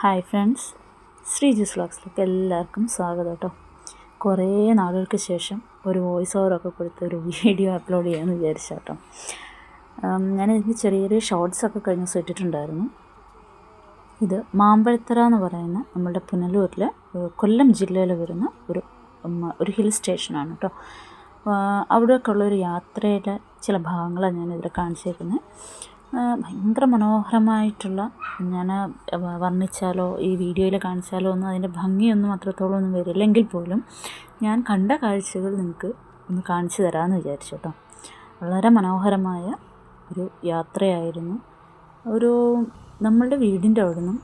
Hi friends, ശ്രീജിസ് വ്ളോഗ്സിലേക്ക് എല്ലാവർക്കും സ്വാഗതം കേട്ടോ. കുറേ നാളുകൾക്ക് ശേഷം ഒരു വോയിസ് ഓവറൊക്കെ കൊടുത്ത് ഒരു വീഡിയോ അപ്ലോഡ് ചെയ്യാമെന്ന് വിചാരിച്ചു കേട്ടോ. ഞാനിതിന് ചെറിയൊരു ഷോർട്സൊക്കെ കഴിഞ്ഞ് ഇട്ടിട്ടുണ്ടായിരുന്നു. ഇത് മാമ്പഴത്തറ എന്ന് പറയുന്ന നമ്മുടെ പുനലൂരിൽ കൊല്ലം ജില്ലയിൽ വരുന്ന ഒരു ഹിൽ സ്റ്റേഷനാണ് കേട്ടോ. അവിടെയൊക്കെ ഉള്ളൊരു യാത്രയുടെ ചില ഭാഗങ്ങളാണ് ഞാനിതിൽ കാണിച്ചേക്കുന്നത്. ഭയങ്കര മനോഹരമായിട്ടുള്ള, ഞാൻ വർണ്ണിച്ചാലോ ഈ വീഡിയോയിൽ കാണിച്ചാലോ ഒന്നും അതിൻ്റെ ഭംഗിയൊന്നും അത്രത്തോളം ഒന്നും വരില്ലെങ്കിൽ പോലും ഞാൻ കണ്ട കാഴ്ചകൾ നിങ്ങൾക്ക് ഒന്ന് കാണിച്ചു തരാമെന്ന് വിചാരിച്ചു കേട്ടോ. വളരെ മനോഹരമായ ഒരു യാത്രയായിരുന്നു. നമ്മളുടെ വീടിൻ്റെ അവിടെ നിന്നും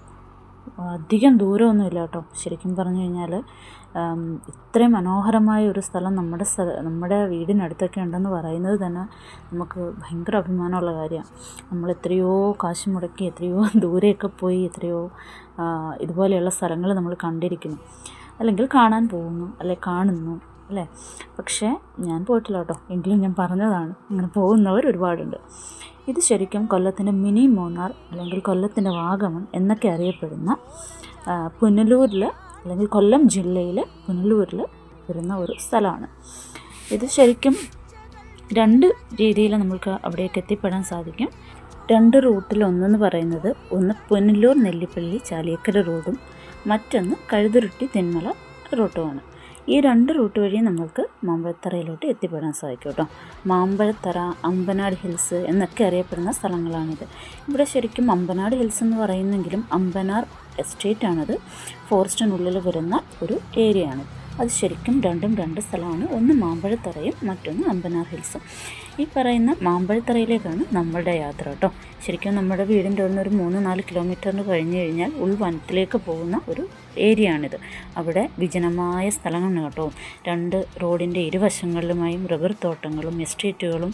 അധികം ദൂരമൊന്നുമില്ല കേട്ടോ. ശരിക്കും പറഞ്ഞു കഴിഞ്ഞാൽ ഇത്രയും മനോഹരമായ ഒരു സ്ഥലം നമ്മുടെ വീടിനടുത്തൊക്കെ ഉണ്ടെന്ന് പറയുന്നത് തന്നെ നമുക്ക് ഭയങ്കര അഭിമാനമുള്ള കാര്യമാണ്. നമ്മൾ എത്രയോ കാശ് മുടക്കി എത്രയോ ദൂരെയൊക്കെ പോയി എത്രയോ ഇതുപോലെയുള്ള സ്ഥലങ്ങൾ നമ്മൾ കണ്ടിരിക്കുന്നു, അല്ലെങ്കിൽ കാണാൻ പോകുന്നു, കാണുന്നു അല്ലേ. പക്ഷേ ഞാൻ പോയിട്ടില്ല കേട്ടോ. എങ്കിലും ഞാൻ പറഞ്ഞതാണ്, അങ്ങനെ പോകുന്നവർ ഒരുപാടുണ്ട്. ഇത് ശരിക്കും കൊല്ലത്തിൻ്റെ മിനി മൂന്നാർ അല്ലെങ്കിൽ കൊല്ലത്തിൻ്റെ വാഗമൺ എന്നൊക്കെ അറിയപ്പെടുന്ന പുനലൂരിൽ അല്ലെങ്കിൽ കൊല്ലം ജില്ലയിൽ പുനലൂരിൽ വരുന്ന ഒരു സ്ഥലമാണ്. ഇത് ശരിക്കും രണ്ട് രീതിയിൽ നമുക്ക് അവിടേക്ക് എത്തിപ്പെടാൻ സാധിക്കും. രണ്ട് റൂട്ടിൽ ഒന്നെന്ന് പറയുന്നത്, ഒന്ന് പുനലൂർ നെല്ലിപ്പള്ളി ചാലിയക്കര റോഡും മറ്റൊന്ന് കഴുതുരുട്ടി തെന്മല റൂട്ടുമാണ്. ഈ രണ്ട് റൂട്ട് വഴി നമുക്ക് മാമ്പഴത്തറയിലോട്ട് എത്തിപ്പെടാൻ സാധിക്കും കേട്ടോ. മാമ്പഴത്തറ, അമ്പനാട് ഹിൽസ് എന്നൊക്കെ അറിയപ്പെടുന്ന സ്ഥലങ്ങളാണിത്. ഇവിടെ ശരിക്കും അമ്പനാട് ഹിൽസ് എന്ന് പറയുന്നെങ്കിലും അമ്പനാർ എസ്റ്റേറ്റാണത്. ഫോറസ്റ്റിനുള്ളിൽ വരുന്ന ഒരു ഏരിയയാണ്. അത് ശരിക്കും രണ്ടും രണ്ട് സ്ഥലമാണ്. ഒന്ന് മാമ്പഴത്തറയും മറ്റൊന്ന് അമ്പനാർ ഹിൽസും. ഈ പറയുന്ന മാമ്പഴത്തറയിലേക്കാണ് നമ്മളുടെ യാത്ര കേട്ടോ. ശരിക്കും നമ്മുടെ വീടിൻ്റെ അവിടെ നിന്ന് ഒരു 3-4 കിലോമീറ്ററിന് കഴിഞ്ഞ് കഴിഞ്ഞാൽ ഉൾവനത്തിലേക്ക് പോകുന്ന ഒരു ഏരിയയാണിത്. അവിടെ വിജനമായ സ്ഥലങ്ങളാണ് കേട്ടോ. രണ്ട് റോഡിൻ്റെ ഇരുവശങ്ങളിലുമായും റബ്ബർ തോട്ടങ്ങളും എസ്റ്റേറ്റുകളും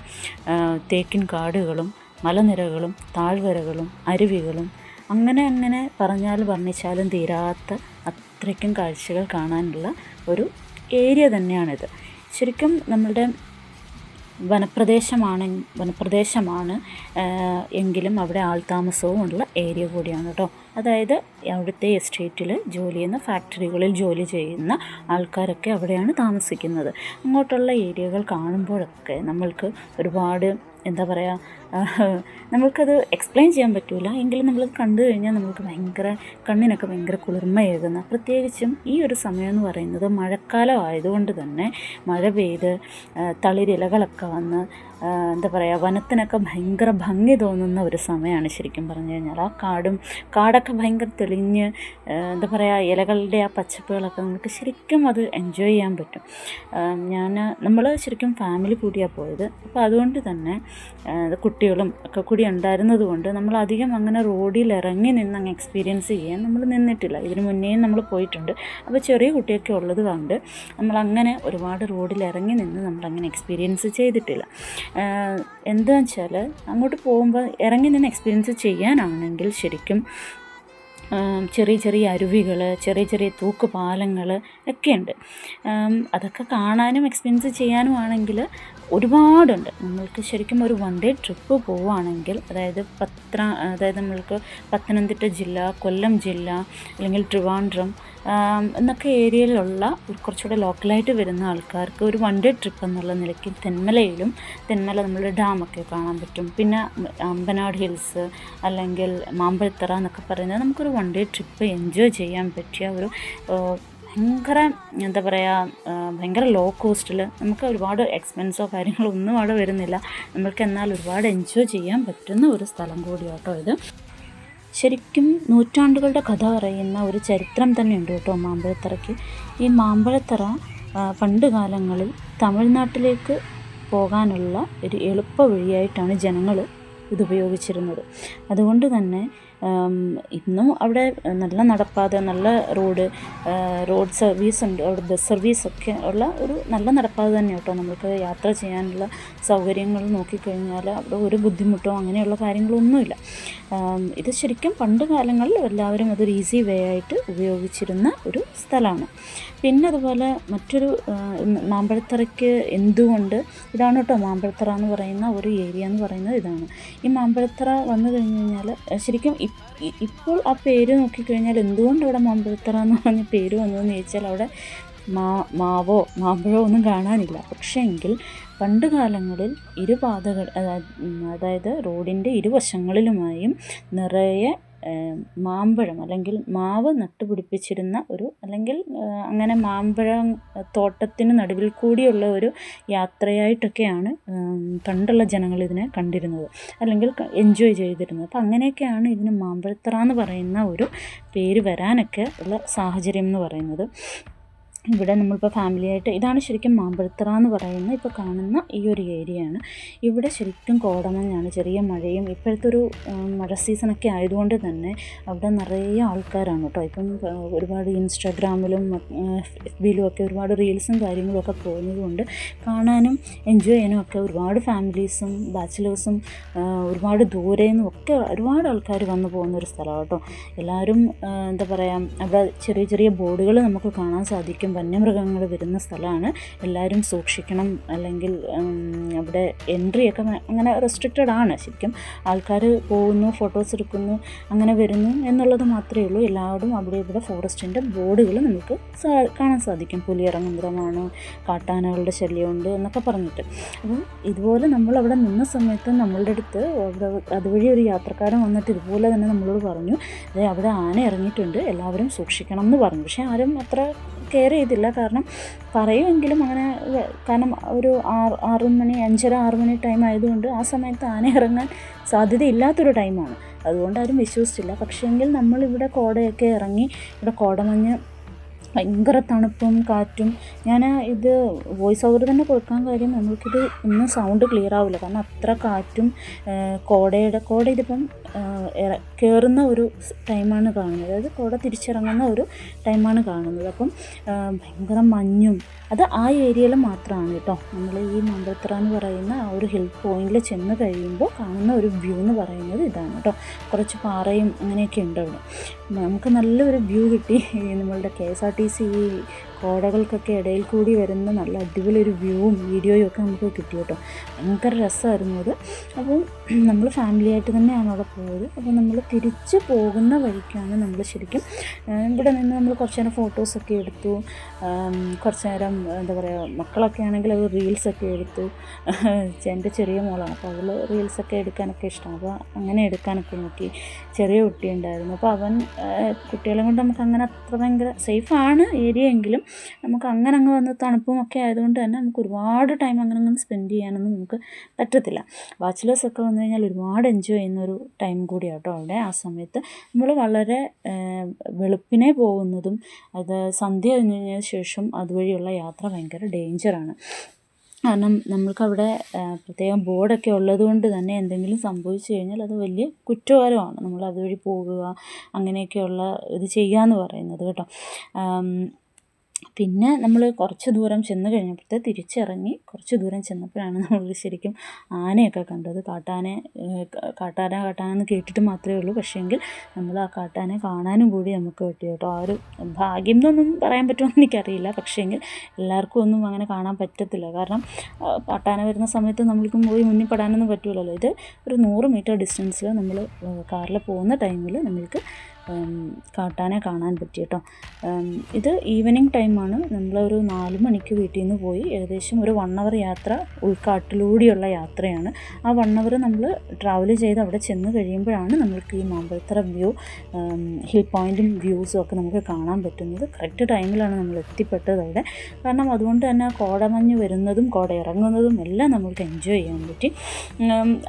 തേക്കിൻ കാടുകളും മലനിരകളും താഴ്വരകളും അരുവികളും അങ്ങനെ പറഞ്ഞാലും വർണ്ണിച്ചാലും തീരാത്ത അത്രയ്ക്കും കാഴ്ചകൾ കാണാനുള്ള ഒരു ഏരിയ തന്നെയാണിത്. ശരിക്കും നമ്മളുടെ വനപ്രദേശമാണ് എങ്കിലും അവിടെ ആൾതാമസവും ഉള്ള ഏരിയ കൂടിയാണ് കേട്ടോ. അതായത് അവിടുത്തെ എസ്റ്റേറ്റിൽ ജോലി ചെയ്യുന്ന, ഫാക്ടറികളിൽ ജോലി ചെയ്യുന്ന ആൾക്കാരൊക്കെ അവിടെയാണ് താമസിക്കുന്നത്. അങ്ങോട്ടുള്ള ഏരിയകൾ കാണുമ്പോഴൊക്കെ നമ്മൾക്ക് ഒരുപാട് എന്താ പറയുക, നമ്മൾക്കത് എക്സ്പ്ലെയിൻ ചെയ്യാൻ പറ്റില്ല. എങ്കിലും നമ്മളത് കണ്ടു കഴിഞ്ഞാൽ നമുക്ക് കണ്ണിനൊക്കെ ഭയങ്കര കുളിർമയേകുന്ന, പ്രത്യേകിച്ചും ഈ ഒരു സമയം എന്ന് പറയുന്നത് മഴക്കാലം ആയതുകൊണ്ട് തന്നെ മഴ പെയ്ത് തളിരിലകളൊക്കെ വന്ന് എന്താ പറയുക, വനത്തിനൊക്കെ ഭയങ്കര ഭംഗി തോന്നുന്ന ഒരു സമയമാണ് ശരിക്കും പറഞ്ഞു കഴിഞ്ഞാൽ. ആ കാടൊക്കെ ഭയങ്കര തെളിഞ്ഞ് എന്താ പറയുക, ഇലകളുടെ ആ പച്ചപ്പുകളൊക്കെ നമുക്ക് ശരിക്കും അത് എൻജോയ് ചെയ്യാൻ പറ്റും. നമ്മൾ ശരിക്കും ഫാമിലി കൂടിയാണ് പോയത്. അപ്പോൾ അതുകൊണ്ട് തന്നെ കുട്ടികളും ഒക്കെ കൂടി ഉണ്ടായിരുന്നത് കൊണ്ട് നമ്മൾ അധികം അങ്ങനെ റോഡിൽ ഇറങ്ങി നിന്ന് അങ്ങ് എക്സ്പീരിയൻസ് ചെയ്യാൻ നമ്മൾ നിന്നിട്ടില്ല. ഇതിന് മുന്നേയും നമ്മൾ പോയിട്ടുണ്ട്. അപ്പോൾ ചെറിയ കുട്ടിയൊക്കെ ഉള്ളത് കൊണ്ട് നമ്മളങ്ങനെ ഒരുപാട് റോഡിൽ ഇറങ്ങി നിന്ന് നമ്മളങ്ങനെ എക്സ്പീരിയൻസ് ചെയ്തിട്ടില്ല. എന്താണെന്ന് വെച്ചാൽ അങ്ങോട്ട് പോകുമ്പോൾ ഇറങ്ങി നിന്ന് എക്സ്പീരിയൻസ് ചെയ്യാനാണെങ്കിൽ ശരിക്കും ചെറിയ അരുവികൾ, ചെറിയ തൂക്കുപാലങ്ങൾ ഒക്കെയുണ്ട്. അതൊക്കെ കാണാനും എക്സ്പീരിയൻസ് ചെയ്യാനുമാണെങ്കിൽ ഒരുപാടുണ്ട്. നമ്മൾക്ക് ശരിക്കും ഒരു 1 ഡേ ട്രിപ്പ് പോവുകയാണെങ്കിൽ, അതായത് നമ്മൾക്ക് പത്തനംതിട്ട ജില്ല, കൊല്ലം ജില്ല അല്ലെങ്കിൽ ട്രിവാൻഡ്രം എന്നൊക്കെ ഏരിയയിലുള്ള കുറച്ചുകൂടെ ലോക്കലായിട്ട് വരുന്ന ആൾക്കാർക്ക് ഒരു 1 ഡേ ട്രിപ്പ് എന്നുള്ള നിലയ്ക്ക് തെന്മല നമ്മളുടെ ഡാമൊക്കെ കാണാൻ പറ്റും. പിന്നെ അമ്പനാട് ഹിൽസ് അല്ലെങ്കിൽ മാമ്പഴത്തറ എന്നൊക്കെ പറയുന്നത് നമുക്കൊരു 1 ഡേ ട്രിപ്പ് എൻജോയ് ചെയ്യാൻ പറ്റിയ ഒരു ഭയങ്കര ലോ കോസ്റ്റിൽ, നമുക്ക് ഒരുപാട് എക്സ്പെൻസോ കാര്യങ്ങളോ ഒന്നും അവിടെ വരുന്നില്ല. നമ്മൾക്ക് എന്നാൽ ഒരുപാട് എൻജോയ് ചെയ്യാൻ പറ്റുന്ന ഒരു സ്ഥലം കൂടിയാട്ടോ ഇത്. ശരിക്കും നൂറ്റാണ്ടുകളുടെ കഥ പറയുന്ന ഒരു ചരിത്രം തന്നെയുണ്ട് കേട്ടോ മാമ്പഴത്തറയ്ക്ക്. ഈ മാമ്പഴത്തറ പണ്ട് കാലങ്ങളിൽ തമിഴ്നാട്ടിലേക്ക് പോകാനുള്ള ഒരു എളുപ്പ വഴിയായിട്ടാണ് ജനങ്ങൾ ഇതുപയോഗിച്ചിരുന്നത്. അതുകൊണ്ട് തന്നെ ഇന്നും അവിടെ നല്ല നടപ്പാത, നല്ല റോഡ് സർവീസ് ഉണ്ട്. അവിടെ ബസ് സർവീസൊക്കെ ഉള്ള ഒരു നല്ല നടപ്പാത തന്നെ കേട്ടോ. നമുക്ക് യാത്ര ചെയ്യാനുള്ള സൗകര്യങ്ങൾ നോക്കിക്കഴിഞ്ഞാൽ അവിടെ ഒരു ബുദ്ധിമുട്ടോ അങ്ങനെയുള്ള കാര്യങ്ങളൊന്നുമില്ല. ഇത് ശരിക്കും പണ്ട് കാലങ്ങളിൽ എല്ലാവരും അതൊരു ഈസി വേ ആയിട്ട് ഉപയോഗിച്ചിരുന്ന ഒരു സ്ഥലമാണ്. പിന്നെ അതുപോലെ മറ്റൊരു മാമ്പഴത്തറയ്ക്ക് എന്തുകൊണ്ട് ഇതാണ് കേട്ടോ, മാമ്പഴത്തറ എന്ന് പറയുന്ന ഒരു ഏരിയ എന്ന് പറയുന്നത് ഇതാണ്. ഈ മാമ്പഴത്തറ വന്നു കഴിഞ്ഞ് കഴിഞ്ഞാൽ ശരിക്കും ഇപ്പോൾ ആ പേര് നോക്കിക്കഴിഞ്ഞാൽ എന്തുകൊണ്ട് അവിടെ മാമ്പഴത്തറ എന്ന് പറഞ്ഞ പേര് വന്നതെന്ന് ചോദിച്ചാൽ അവിടെ മാമ്പഴമോ ഒന്നും കാണാനില്ല. പക്ഷേ എങ്കിൽ പണ്ട് കാലങ്ങളിൽ ഇരുപാതകൾ, അതായത് റോഡിൻ്റെ ഇരുവശങ്ങളിലുമായും നിറയെ മാമ്പഴം അല്ലെങ്കിൽ മാവ് നട്ടുപിടിപ്പിച്ചിരുന്ന ഒരു, അല്ലെങ്കിൽ അങ്ങനെ മാമ്പഴം തോട്ടത്തിന് നടുവിൽ കൂടിയുള്ള ഒരു യാത്രയായിട്ടൊക്കെയാണ് പണ്ടുള്ള ജനങ്ങൾ ഇതിനെ കണ്ടിരുന്നത്, അല്ലെങ്കിൽ എൻജോയ് ചെയ്തിരുന്നത്. അപ്പം അങ്ങനെയൊക്കെയാണ് ഇതിന് മാമ്പഴത്തറ എന്ന് പറയുന്ന ഒരു പേര് വരാനൊക്കെ ഉള്ള സാഹചര്യം എന്ന് പറയുന്നത്. ഇവിടെ നമ്മളിപ്പോൾ ഫാമിലിയായിട്ട്, ഇതാണ് ശരിക്കും മാമ്പഴത്തറ എന്ന് പറയുന്ന ഇപ്പോൾ കാണുന്ന ഈ ഒരു ഏരിയയാണ്. ഇവിടെ ശരിക്കും കോടമഞ്ഞാണ്, ചെറിയ മഴയും ഇപ്പോഴത്തെ ഒരു മഴ സീസണൊക്കെ ആയതുകൊണ്ട് തന്നെ അവിടെ നിറയെ ആൾക്കാരാണ് കേട്ടോ. ഇപ്പം ഒരുപാട് ഇൻസ്റ്റാഗ്രാമിലും FBയിലും ഒക്കെ ഒരുപാട് റീൽസും കാര്യങ്ങളും ഒക്കെ പോകുന്നത് കൊണ്ട് കാണാനും എൻജോയ് ചെയ്യാനും ഒക്കെ ഒരുപാട് ഫാമിലീസും ബാച്ചിലേഴ്സും ഒരുപാട് ദൂരെ നിന്നും ഒക്കെ ഒരുപാട് ആൾക്കാർ വന്നു പോകുന്ന ഒരു സ്ഥലമാണ് കേട്ടോ. എല്ലാവരും എന്താ പറയുക, അവിടെ ചെറിയ ചെറിയ ബോർഡുകൾ നമുക്ക് കാണാൻ സാധിക്കും. വന്യമൃഗങ്ങൾ വരുന്ന സ്ഥലമാണ്, എല്ലാവരും സൂക്ഷിക്കണം, അല്ലെങ്കിൽ അവിടെ എൻട്രിയൊക്കെ അങ്ങനെ റെസ്ട്രിക്റ്റഡ് ആണ്. ശരിക്കും ആൾക്കാർ പോകുന്നു, ഫോട്ടോസ് എടുക്കുന്നു, അങ്ങനെ വരുന്നു എന്നുള്ളത് മാത്രമേ ഉള്ളൂ. എല്ലാവരും അവിടെ ഇവിടെ ഫോറസ്റ്റിൻ്റെ ബോർഡുകൾ നമുക്ക് കാണാൻ സാധിക്കും. പുലി ഇറങ്ങുന്നതാണ്, കാട്ടാനകളുടെ ശല്യമുണ്ട് എന്നൊക്കെ പറഞ്ഞിട്ട്. അപ്പം ഇതുപോലെ നമ്മളവിടെ നിന്ന സമയത്ത് നമ്മളുടെ അടുത്ത് അവിടെ അതുവഴി ഒരു യാത്രക്കാരൻ വന്നിട്ട് ഇതുപോലെ തന്നെ നമ്മളോട് പറഞ്ഞു, അവിടെ ആന ഇറങ്ങിയിട്ടുണ്ട്, എല്ലാവരും സൂക്ഷിക്കണം എന്ന് പറഞ്ഞു. പക്ഷേ ആരും അത്ര കെയർ ചെയ്തില്ല. കാരണം പറയുമെങ്കിലും അങ്ങനെ, കാരണം ഒരു 6 മണി 5:30 6 മണി ടൈം ആയതുകൊണ്ട് ആ സമയത്ത് ആന ഇറങ്ങാൻ സാധ്യതയില്ലാത്തൊരു ടൈമാണ്, അതുകൊണ്ട് ആരും വിശ്വസിച്ചില്ല. പക്ഷേങ്കിൽ നമ്മളിവിടെ കോടയൊക്കെ ഇറങ്ങി, ഇവിടെ കോടമഞ്ഞ് ഭയങ്കര തണുപ്പും കാറ്റും. ഞാൻ ഇത് വോയിസ് ഓവർ തന്നെ കൊടുക്കാൻ കാര്യം, നമുക്കിത് ഒന്നും സൗണ്ട് ക്ലിയർ ആവില്ല, കാരണം അത്ര കാറ്റും കോട ഇതിപ്പം കയറുന്ന ഒരു ടൈമാണ് കാണുന്നത്, അതായത് കോട തിരിച്ചിറങ്ങുന്ന ഒരു ടൈമാണ് കാണുന്നത്. അപ്പം ഭയങ്കര മഞ്ഞും അത് ആ ഏരിയയിൽ മാത്രമാണ് കേട്ടോ. നമ്മൾ ഈ മാമ്പഴത്തറ എന്ന് പറയുന്ന ആ ഒരു ഹിൽ പോയിന്റിൽ ചെന്ന് കഴിയുമ്പോൾ കാണുന്ന ഒരു വ്യൂ എന്ന് പറയുന്നത് ഇതാണ് കേട്ടോ. കുറച്ച് പാറയും അങ്ങനെയൊക്കെ ഉണ്ട് അവിടെ. നമുക്ക് നല്ലൊരു വ്യൂ കിട്ടി. നമ്മളുടെ KSRTC ഈ കോടകൾക്കൊക്കെ ഇടയിൽ കൂടി വരുന്ന നല്ല അടിപൊളി ഒരു വ്യൂവും വീഡിയോയും ഒക്കെ നമുക്ക് കിട്ടി കേട്ടോ. ഭയങ്കര രസമായിരുന്നു അത്. അപ്പം നമ്മൾ ഫാമിലിയായിട്ട് തന്നെയാണ് അവിടെ പോയത്. അപ്പോൾ നമ്മൾ തിരിച്ച് പോകുന്ന വഴിക്കാണ് നമ്മൾ ശരിക്കും ഇവിടെ നിന്ന് നമ്മൾ കുറച്ച് നേരം ഫോട്ടോസൊക്കെ എടുത്തു, കുറച്ച് നേരം എന്താ പറയുക, മക്കളൊക്കെ ആണെങ്കിൽ അത് റീൽസൊക്കെ എടുത്തു. എൻ്റെ ചെറിയ മോളാണ്, അപ്പോൾ അവൾ റീൽസൊക്കെ എടുക്കാനൊക്കെ ഇഷ്ടമാണ്, അപ്പോൾ അങ്ങനെ എടുക്കാനൊക്കെ നോക്കി. ചെറിയ കുട്ടി ഉണ്ടായിരുന്നു, അപ്പോൾ അവൻ കുട്ടികളെ കൊണ്ട് നമുക്ക് അങ്ങനെ അത്ര ഭയങ്കര സേഫാണ് ഏരിയ എങ്കിലും നമുക്ക് അങ്ങനെ അങ്ങ് വന്ന് തണുപ്പും ഒക്കെ ആയതുകൊണ്ട് തന്നെ നമുക്ക് ഒരുപാട് ടൈം അങ്ങനെ സ്പെൻഡ് ചെയ്യാനൊന്നും നമുക്ക് പറ്റത്തില്ല. ബാച്ചിലേഴ്സൊക്കെ വന്നു കഴിഞ്ഞാൽ ഒരുപാട് എൻജോയ് ചെയ്യുന്നൊരു ടൈം കൂടിയാണ് കേട്ടോ അവിടെ. ആ സമയത്ത് നമ്മൾ വളരെ വെളുപ്പിനെ പോകുന്നതും അത് സന്ധ്യ കഴിഞ്ഞതിന് ശേഷം അതുവഴിയുള്ള യാത്ര ഭയങ്കര ഡേഞ്ചറാണ്. കാരണം നമ്മൾക്കവിടെ പ്രത്യേകം ബോർഡൊക്കെ ഉള്ളത് കൊണ്ട് തന്നെ എന്തെങ്കിലും സംഭവിച്ചു കഴിഞ്ഞാൽ അത് വലിയ കുറ്റകരമാണ്, നമ്മൾ അതുവഴി പോകുക അങ്ങനെയൊക്കെയുള്ള ഇത് ചെയ്യുക എന്ന് പറയുന്നത് കേട്ടോ. പിന്നെ നമ്മൾ കുറച്ച് ദൂരം ചെന്ന് കഴിഞ്ഞപ്പോഴത്തെ തിരിച്ചിറങ്ങി കുറച്ച് ദൂരം ചെന്നപ്പോഴാണ് നമ്മൾ ശരിക്കും ആനയൊക്കെ കണ്ടത്. കാട്ടാന എന്ന് കേട്ടിട്ട് മാത്രമേ ഉള്ളൂ, പക്ഷേങ്കിൽ നമ്മൾ ആ കാട്ടാനെ കാണാനും കൂടി നമുക്ക് പറ്റി കേട്ടോ. ആ ഒരു ഭാഗ്യം എന്നൊന്നും പറയാൻ പറ്റുമെന്ന് എനിക്കറിയില്ല, പക്ഷേങ്കിൽ എല്ലാവർക്കും ഒന്നും അങ്ങനെ കാണാൻ പറ്റത്തില്ല. കാരണം കാട്ടാന വരുന്ന സമയത്ത് നമ്മൾക്കും പോയി മുന്നിൽ പെടാനൊന്നും പറ്റുമല്ലോ. ഇത് ഒരു 100 മീറ്റർ ഡിസ്റ്റൻസിൽ നമ്മൾ കാറിൽ പോകുന്ന ടൈമിൽ നമ്മൾക്ക് കാട്ടാനെ കാണാൻ പറ്റി കേട്ടോ. ഇത് ഈവനിങ് ടൈമാണ്. നമ്മളൊരു 4 മണിക്ക് വീട്ടിൽ നിന്ന് പോയി ഏകദേശം ഒരു 1 അവർ യാത്ര, ഉൾക്കാട്ടിലൂടെയുള്ള യാത്രയാണ്. ആ 1 അവർ നമ്മൾ ട്രാവൽ ചെയ്ത് അവിടെ ചെന്ന് കഴിയുമ്പോഴാണ് നമ്മൾക്ക് ഈ മാമ്പഴത്തറ വ്യൂ, ഹിൽ പോയിൻറ്റും വ്യൂസും ഒക്കെ നമുക്ക് കാണാൻ പറ്റുന്നത്. കറക്റ്റ് ടൈമിലാണ് നമ്മൾ എത്തിപ്പെട്ടത് അവിടെ. കാരണം അതുകൊണ്ട് തന്നെ കോടമഞ്ഞ് വരുന്നതും കോട ഇറങ്ങുന്നതും എല്ലാം നമ്മൾക്ക് എൻജോയ് ചെയ്യാൻ പറ്റി.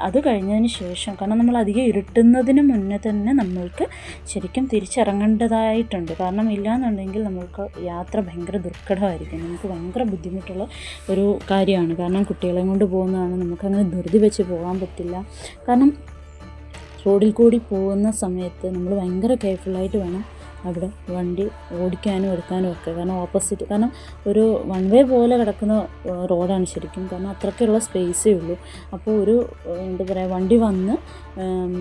അത് കഴിഞ്ഞതിന് ശേഷം, കാരണം നമ്മൾ അധികം ഇരുട്ടുന്നതിന് മുന്നേ തന്നെ നമ്മൾക്ക് ശരിക്കും തിരിച്ചിറങ്ങേണ്ടതായിട്ടുണ്ട്. കാരണം ഇല്ലയെന്നുണ്ടെങ്കിൽ നമ്മൾക്ക് യാത്ര ഭയങ്കര ദുർഘടമായിരിക്കും, നമുക്ക് ഭയങ്കര ബുദ്ധിമുട്ടുള്ള ഒരു കാര്യമാണ്. കാരണം കുട്ടികളെയും കൊണ്ട് പോകുന്നതാണ്, നമുക്കങ്ങനെ ധൃതി വെച്ച് പോകാൻ പറ്റില്ല. കാരണം റോഡിൽ കൂടി പോകുന്ന സമയത്ത് നമ്മൾ ഭയങ്കര കെയർഫുള്ളായിട്ട് വേണം അവിടെ വണ്ടി ഓടിക്കാനും എടുക്കാനും ഒക്കെ. കാരണം ഓപ്പോസിറ്റ്, കാരണം ഒരു വൺ വേ പോലെ കിടക്കുന്ന റോഡാണ് ശരിക്കും. കാരണം അത്രയ്ക്കുള്ള സ്പേസേ ഉള്ളൂ. അപ്പോൾ ഒരു എന്താ പറയുക, വണ്ടി വന്ന്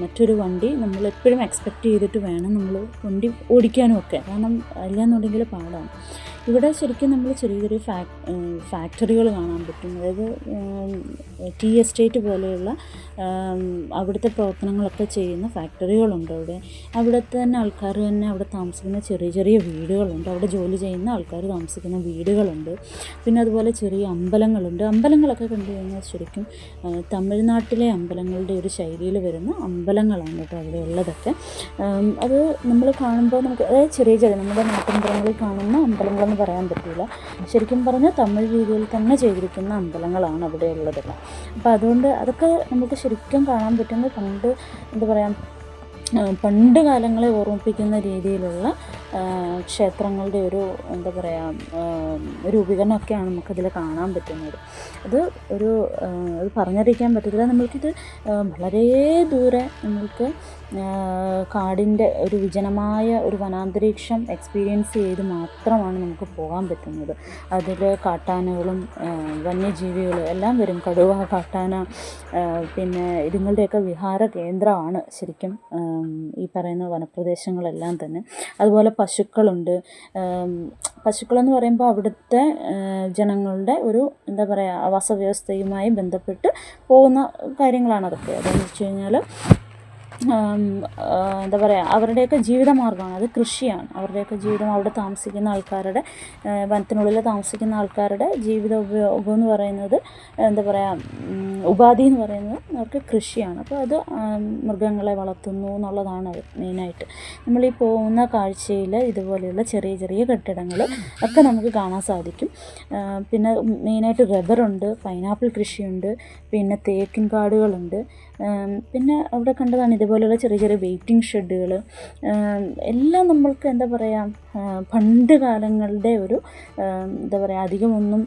മറ്റൊരു വണ്ടി നമ്മളെപ്പോഴും എക്സ്പെക്റ്റ് ചെയ്തിട്ട് വേണം നമ്മൾ വണ്ടി ഓടിക്കാനും ഒക്കെ. കാരണം അല്ലാന്നുണ്ടെങ്കിൽ പാടാണ്. ഇവിടെ ശരിക്കും നമ്മൾ ചെറിയ ചെറിയ ഫാക്ടറികൾ കാണാൻ പറ്റും. അതായത് ടീ എസ്റ്റേറ്റ് പോലെയുള്ള അവിടുത്തെ പ്രവർത്തനങ്ങളൊക്കെ ചെയ്യുന്ന ഫാക്ടറികളുണ്ട് അവിടെ. അവിടുത്തെ തന്നെ ആൾക്കാർ തന്നെ അവിടെ താമസിക്കുന്ന ചെറിയ ചെറിയ വീടുകളുണ്ട്. അവിടെ ജോലി ചെയ്യുന്ന ആൾക്കാർ താമസിക്കുന്ന വീടുകളുണ്ട്. പിന്നെ അതുപോലെ ചെറിയ അമ്പലങ്ങളുണ്ട്. അമ്പലങ്ങളൊക്കെ കണ്ടു കഴിഞ്ഞാൽ ശരിക്കും തമിഴ്നാട്ടിലെ അമ്പലങ്ങളുടെ ഒരു ശൈലിയിൽ വരുന്ന അമ്പലങ്ങളാണ് കേട്ടോ അവിടെ ഉള്ളതൊക്കെ. അത് നമ്മൾ കാണുമ്പോൾ നമുക്ക്, അതായത് ചെറിയ ചെറിയ നമ്മുടെ നാട്ടിൻപുറങ്ങളിൽ കാണുന്ന അമ്പലങ്ങളെന്ന് പറയാൻ പറ്റില്ല. ശരിക്കും പറഞ്ഞാൽ തമിഴ് രീതിയിൽ തന്നെ ചെയ്തിരിക്കുന്ന അമ്പലങ്ങളാണ് അവിടെ ഉള്ളതെല്ലാം. അപ്പോൾ അതുകൊണ്ട് അതൊക്കെ നമുക്ക് ശരിക്കും കാണാൻ പറ്റുന്നത് എന്താ പറയുക, പണ്ട് കാലങ്ങളെ ഓർമ്മിപ്പിക്കുന്ന രീതിയിലുള്ള ക്ഷേത്രങ്ങളുടെ ഒരു എന്താ പറയുക രൂപീകരണമൊക്കെയാണ് നമുക്കതിൽ കാണാൻ പറ്റുന്നത്. അത് പറഞ്ഞറിയിക്കാൻ പറ്റത്തില്ല. നമ്മൾക്കിത് വളരെ ദൂരെ നമ്മൾക്ക് കാടിൻ്റെ ഒരു വിജനമായ ഒരു വനാന്തരീക്ഷം എക്സ്പീരിയൻസ് ചെയ്ത് മാത്രമാണ് നമുക്ക് പോകാൻ പറ്റുന്നത്. അതിൽ കാട്ടാനകളും വന്യജീവികളും എല്ലാം വരും. കടുവ, കാട്ടാന, പിന്നെ ഇതുങ്ങളുടെയൊക്കെ വിഹാര കേന്ദ്രമാണ് ശരിക്കും ഈ പറയുന്ന വനപ്രദേശങ്ങളെല്ലാം തന്നെ. അതുപോലെ പശുക്കളുണ്ട്. പശുക്കളെന്ന് പറയുമ്പോൾ അവിടുത്തെ ജനങ്ങളുടെ ഒരു എന്താ പറയുക ആവാസവ്യവസ്ഥയുമായി ബന്ധപ്പെട്ട് പോകുന്ന കാര്യങ്ങളാണ് അതൊക്കെ. അതെന്ന് വെച്ച് കഴിഞ്ഞാൽ എന്താ പറയുക, അവരുടെയൊക്കെ ജീവിതമാർഗ്ഗമാണ്, അത് കൃഷിയാണ്. അവരുടെയൊക്കെ ജീവിതം, അവിടെ താമസിക്കുന്ന ആൾക്കാരുടെ, വനത്തിനുള്ളിൽ താമസിക്കുന്ന ആൾക്കാരുടെ ജീവിത ഉപയോഗം എന്ന് പറയുന്നത്, എന്താ പറയുക, ഉപാധി എന്ന് പറയുന്നത് അവർക്ക് കൃഷിയാണ്. അപ്പോൾ അത് മൃഗങ്ങളെ വളർത്തുന്നു എന്നുള്ളതാണ് അത് മെയിനായിട്ട്. നമ്മളീ പോകുന്ന കാഴ്ചയിൽ ഇതുപോലെയുള്ള ചെറിയ ചെറിയ കെട്ടിടങ്ങൾ ഒക്കെ നമുക്ക് കാണാൻ സാധിക്കും. പിന്നെ മെയിനായിട്ട് റബ്ബറുണ്ട്, പൈനാപ്പിൾ കൃഷിയുണ്ട്, പിന്നെ തേക്കിൻ കാടുകളുണ്ട്. പിന്നെ അവിടെ കണ്ടതാണ് ഇതുപോലെയുള്ള ചെറിയ ചെറിയ വെയിറ്റിംഗ് ഷെഡുകൾ. എല്ലാം നമ്മൾക്ക് എന്താ പറയുക, പണ്ട് കാലങ്ങളുടെ ഒരു എന്താ പറയുക, അധികമൊന്നും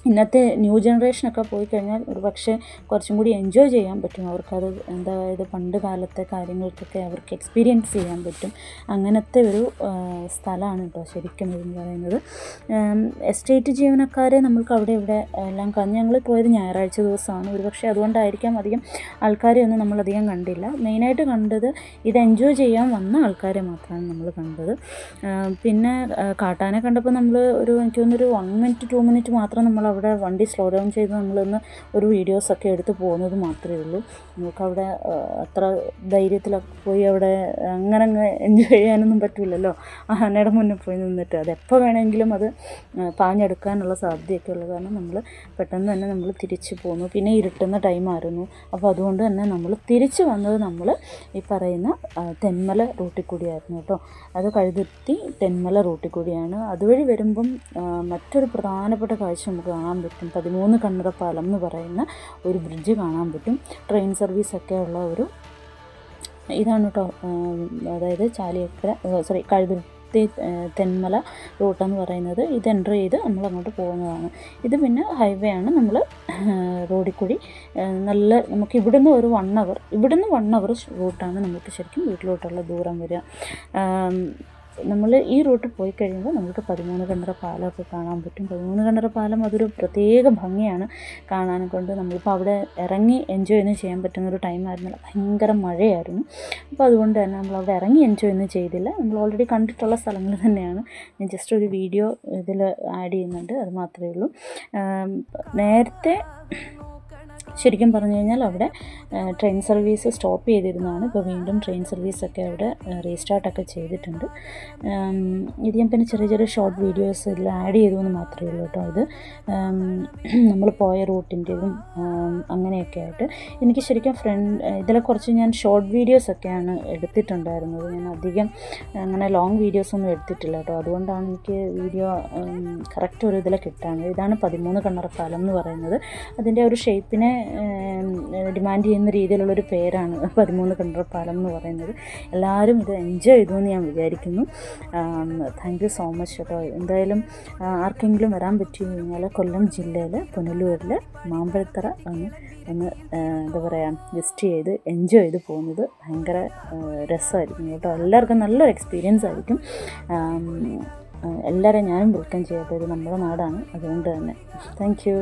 ഇന്നത്തെ ന്യൂ ജനറേഷനൊക്കെ പോയി കഴിഞ്ഞാൽ ഒരു പക്ഷേ കുറച്ചും കൂടി എൻജോയ് ചെയ്യാൻ പറ്റും. അവർക്കത് എന്തായത് പണ്ട് കാലത്തെ കാര്യങ്ങൾക്കൊക്കെ അവർക്ക് എക്സ്പീരിയൻസ് ചെയ്യാൻ പറ്റും. അങ്ങനത്തെ ഒരു സ്ഥലമാണ് കേട്ടോ ശരിക്കും ഇതെന്ന് പറയുന്നത്. എസ്റ്റേറ്റ് ജീവനക്കാരെ നമ്മൾക്ക് അവിടെ ഇവിടെ എല്ലാം ഞങ്ങൾ പോയത് ഞായറാഴ്ച ദിവസമാണ്. ഒരു പക്ഷേ അതുകൊണ്ടായിരിക്കാം അധികം ആൾക്കാരെ ഒന്നും നമ്മളധികം കണ്ടില്ല. മെയിനായിട്ട് കണ്ടത് ഇത് എൻജോയ് ചെയ്യാൻ വന്ന ആൾക്കാരെ മാത്രമാണ് നമ്മൾ കണ്ടത്. പിന്നെ കാട്ടാനെ കണ്ടപ്പോൾ നമ്മൾ എനിക്ക് തോന്നുന്നൊരു 1 മിനിറ്റ് 2 മിനിറ്റ് മാത്രം നമ്മൾ അവിടെ വണ്ടി സ്ലോ ഡൗൺ ചെയ്ത് നമ്മളൊന്ന് ഒരു വീഡിയോസൊക്കെ എടുത്ത് പോകുന്നത് മാത്രമേ ഉള്ളൂ. നമുക്കവിടെ അത്ര ധൈര്യത്തിലൊക്കെ പോയി അവിടെ അങ്ങനെ എൻജോയ് ചെയ്യാനൊന്നും പറ്റില്ലല്ലോ. ആനയുടെ മുന്നിൽ പോയി നിന്നിട്ട് അതെപ്പോൾ വേണമെങ്കിലും അത് പാഞ്ഞെടുക്കാനുള്ള സാധ്യതയൊക്കെ ഉള്ളത് കാരണം നമ്മൾ പെട്ടെന്ന് തന്നെ നമ്മൾ തിരിച്ച് പോന്നു. പിന്നെ ഇരുട്ടുന്ന ടൈമായിരുന്നു. അപ്പോൾ അതുകൊണ്ട് തന്നെ നമ്മൾ തിരിച്ച് വന്നത് നമ്മൾ ഈ പറയുന്ന തെന്മല റൂട്ടിൽ കൂടിയായിരുന്നു കേട്ടോ. അത് കഴുതുരുത്തി തെന്മല റൂട്ടിൽ കൂടിയാണ്. അതുവഴി വരുമ്പം മറ്റൊരു പ്രധാനപ്പെട്ട കാഴ്ച നമുക്ക് കാണാൻ പറ്റും. 13 കണ്ണറ പാലം എന്ന് പറയുന്ന ഒരു ബ്രിഡ്ജ് കാണാൻ പറ്റും. ട്രെയിൻ സർവീസൊക്കെ ഉള്ള ഒരു ഇതാണ് കേട്ടോ. അതായത് കഴുതുരുത്തി തെന്മല റൂട്ടെന്ന് പറയുന്നത്. ഇത് എൻ്റർ ചെയ്ത് നമ്മൾ അങ്ങോട്ട് പോകുന്നതാണ്. ഇത് പിന്നെ ഹൈവേ ആണ്. നമ്മൾ റോഡിൽ കൂടി നമുക്ക് ഇവിടുന്ന് ഒരു 1 അവർ റൂട്ടാണ് നമുക്ക് ശരിക്കും വീട്ടിലോട്ടുള്ള ദൂരം വരിക. നമ്മൾ ഈ റൂട്ട് പോയി കഴിയുമ്പോൾ നമുക്ക് 13 കണ്ണറ പാലമൊക്കെ കാണാൻ പറ്റും. 13 കണ്ണറ പാലം അതൊരു പ്രത്യേക ഭംഗിയാണ് കാണാനും കൊണ്ട്. നമ്മളിപ്പോൾ അവിടെ ഇറങ്ങി എൻജോയ് ഒന്നും ചെയ്യാൻ പറ്റുന്നൊരു ടൈമായിരുന്നില്ല, ഭയങ്കര മഴയായിരുന്നു. അപ്പോൾ അതുകൊണ്ട് തന്നെ നമ്മളവിടെ ഇറങ്ങി എൻജോയ് ഒന്നും ചെയ്തില്ല. നമ്മൾ ഓൾറെഡി കണ്ടിട്ടുള്ള സ്ഥലങ്ങൾ തന്നെയാണ്. ഞാൻ ജസ്റ്റ് ഒരു വീഡിയോ ഇതിൽ ആഡ് ചെയ്യുന്നുണ്ട്, അത് മാത്രമേ ഉള്ളൂ. നേരത്തെ ശരിക്കും പറഞ്ഞു കഴിഞ്ഞാൽ അവിടെ ട്രെയിൻ സർവീസ് സ്റ്റോപ്പ് ചെയ്തിരുന്നതാണ്. ഇപ്പോൾ വീണ്ടും ട്രെയിൻ സർവീസൊക്കെ അവിടെ റീസ്റ്റാർട്ടൊക്കെ ചെയ്തിട്ടുണ്ട്. ഇത് ഞാൻ പിന്നെ ചെറിയ ചെറിയ ഷോർട്ട് വീഡിയോസ് ഇതിൽ ആഡ് ചെയ്തു എന്ന് മാത്രമേ ഉള്ളൂ കേട്ടോ. ഇത് നമ്മൾ പോയ റൂട്ടിൻ്റെതും അങ്ങനെയൊക്കെ ആയിട്ട് എനിക്ക് ശരിക്കും ഇതിലെ കുറച്ച് ഞാൻ ഷോർട്ട് വീഡിയോസൊക്കെയാണ് എടുത്തിട്ടുണ്ടായിരുന്നത്. ഞാൻ അധികം അങ്ങനെ ലോങ് വീഡിയോസൊന്നും എടുത്തിട്ടില്ല കേട്ടോ. അതുകൊണ്ടാണ് എനിക്ക് വീഡിയോ കറക്റ്റ് ഒരു ഇതിൽ കിട്ടാൻ. ഇതാണ് 13 കണ്ണറ പാലം എന്ന് പറയുന്നത്. അതിൻ്റെ ഒരു ഷേപ്പിനെ ഡിമാൻഡ് ചെയ്യുന്ന രീതിയിലുള്ളൊരു പേരാണ് 13 കിണർ പാലം എന്ന് പറയുന്നത്. എല്ലാവരും ഇത് എൻജോയ് ചെയ്തു എന്ന് ഞാൻ വിചാരിക്കുന്നു. താങ്ക് യു സോ മച്ച് കേട്ടോ. എന്തായാലും ആർക്കെങ്കിലും വരാൻ പറ്റി കഴിഞ്ഞാൽ കൊല്ലം ജില്ലയിൽ പുനലൂരിൽ മാമ്പഴത്തറ ഒന്ന് എന്താ പറയുക വിസിറ്റ് ചെയ്ത് എൻജോയ് ചെയ്ത് പോകുന്നത് ഭയങ്കര രസമായിരിക്കും കേട്ടോ. എല്ലാവർക്കും നല്ലൊരു എക്സ്പീരിയൻസ് ആയിരിക്കും. എല്ലാവരെയും ഞാനും വെൽക്കം ചെയ്യട്ടെ. ഇത് നമ്മുടെ നാടാണ്, അതുകൊണ്ട് തന്നെ താങ്ക് യു.